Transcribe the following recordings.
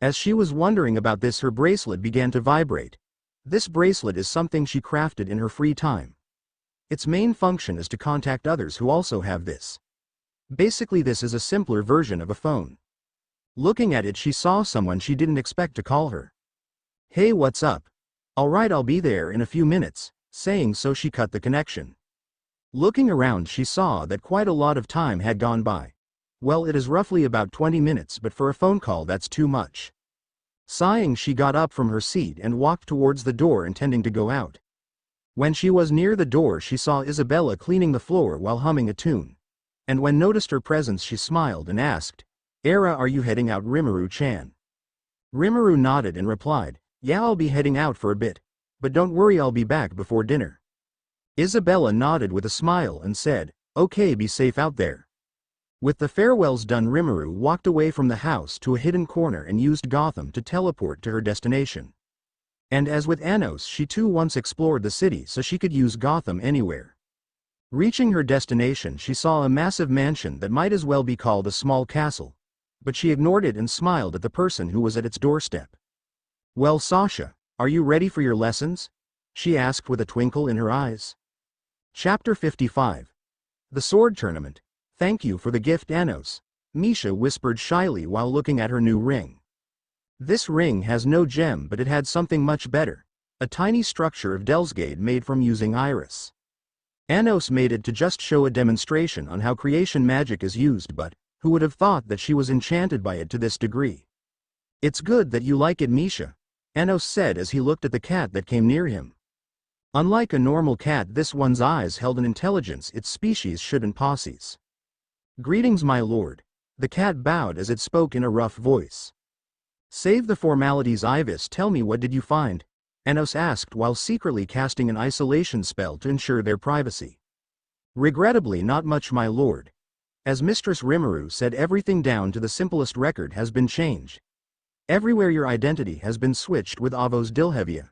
As she was wondering about this, her bracelet began to vibrate. This bracelet is something she crafted in her free time. Its main function is to contact others who also have this. Basically, this is a simpler version of a phone. Looking at it, she saw someone she didn't expect to call her. "Hey, what's up?" "Alright, I'll be there in a few minutes." Saying so, she cut the connection. Looking around, she saw that quite a lot of time had gone by. Well, it is roughly about 20 minutes, but for a phone call that's too much. Sighing, she got up from her seat and walked towards the door, intending to go out. When she was near the door, she saw Isabella cleaning the floor while humming a tune. And when noticed her presence, she smiled and asked, "Era, are you heading out, Rimuru-chan?" Rimuru nodded and replied, "Yeah, I'll be heading out for a bit. But don't worry, I'll be back before dinner." Isabella nodded with a smile and said, "Okay, be safe out there." With the farewells done, Rimuru walked away from the house to a hidden corner and used Gotham to teleport to her destination. And as with Anos, she too once explored the city, so she could use Gotham anywhere. Reaching her destination, she saw a massive mansion that might as well be called a small castle. But she ignored it and smiled at the person who was at its doorstep. "Well, Sasha, are you ready for your lessons?" she asked with a twinkle in her eyes. Chapter 55. The Sword Tournament. "Thank you for the gift, Anos," Misha whispered shyly while looking at her new ring. This ring has no gem, but it had something much better. A tiny structure of Delsgade made from using iris. Anos made it to just show a demonstration on how creation magic is used, but who would have thought that she was enchanted by it to this degree? "It's good that you like it, Misha," Anos said as he looked at the cat that came near him. Unlike a normal cat, this one's eyes held an intelligence its species shouldn't possess. "Greetings, my lord." The cat bowed as it spoke in a rough voice. "Save the formalities, Ivis, tell me, what did you find?" Anos asked while secretly casting an isolation spell to ensure their privacy. "Regrettably, not much, my lord. As Mistress Rimuru said, everything down to the simplest record has been changed. Everywhere your identity has been switched with Avos Dilhevia."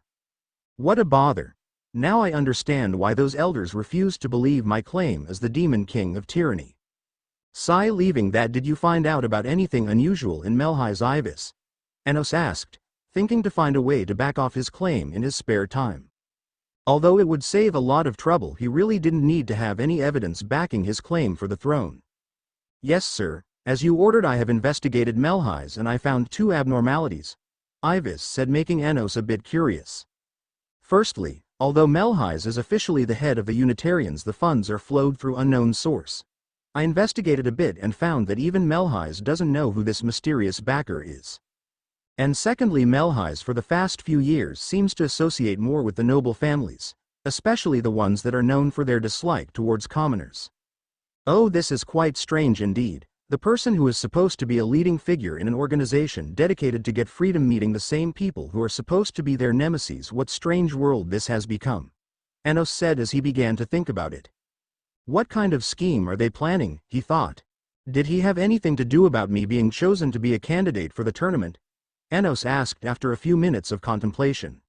"What a bother. Now I understand why those elders refused to believe my claim as the Demon King of Tyranny." Sigh. "Leaving that, did you find out about anything unusual in Melhi's Ivis?" Anos asked, thinking to find a way to back off his claim in his spare time. Although it would save a lot of trouble, he really didn't need to have any evidence backing his claim for the throne. "Yes, sir. As you ordered, I have investigated Melhi's and I found two abnormalities," Ivis said, making Anos a bit curious. "Firstly, although Melhi's is officially the head of the Unitarians, the funds are flowed through unknown source. I investigated a bit and found that even Melhi's doesn't know who this mysterious backer is. And secondly, Melhi's for the past few years seems to associate more with the noble families, especially the ones that are known for their dislike towards commoners." "Oh, this is quite strange indeed. The person who is supposed to be a leading figure in an organization dedicated to get freedom meeting the same people who are supposed to be their nemesis. What strange world this has become," Anos said as he began to think about it. "What kind of scheme are they planning?" he thought. "Did he have anything to do about me being chosen to be a candidate for the tournament?" Anos asked after a few minutes of contemplation.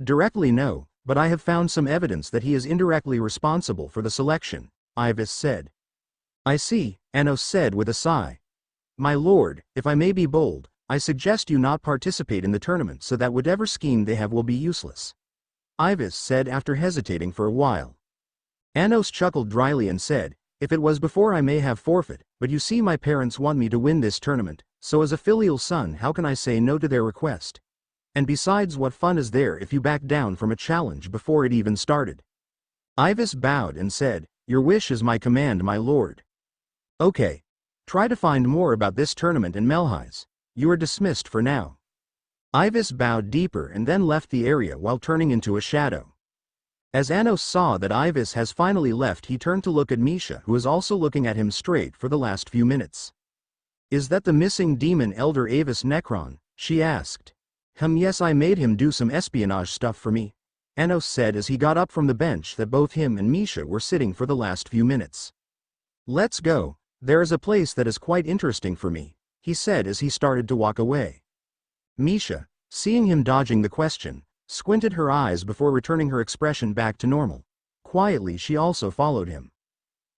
"Directly, no, but I have found some evidence that he is indirectly responsible for the selection," Ivis said. "I see," Anos said with a sigh. "My lord, if I may be bold, I suggest you not participate in the tournament so that whatever scheme they have will be useless," Ivis said after hesitating for a while. Anos chuckled dryly and said, "If it was before, I may have forfeit, but you see, my parents want me to win this tournament, so as a filial son, how can I say no to their request? And besides, what fun is there if you back down from a challenge before it even started?" Ivis bowed and said, "Your wish is my command, my lord." "Okay. Try to find more about this tournament in Melhi's. You are dismissed for now." Ivis bowed deeper and then left the area while turning into a shadow. As Anos saw that Ivis has finally left, he turned to look at Misha, who was also looking at him straight for the last few minutes. "Is that the missing demon elder Avis Necron?" she asked. Yes, I made him do some espionage stuff for me," Anos said as he got up from the bench that both him and Misha were sitting for the last few minutes. "Let's go. There is a place that is quite interesting for me," he said as he started to walk away. Misha, seeing him dodging the question, squinted her eyes before returning her expression back to normal. Quietly, she also followed him.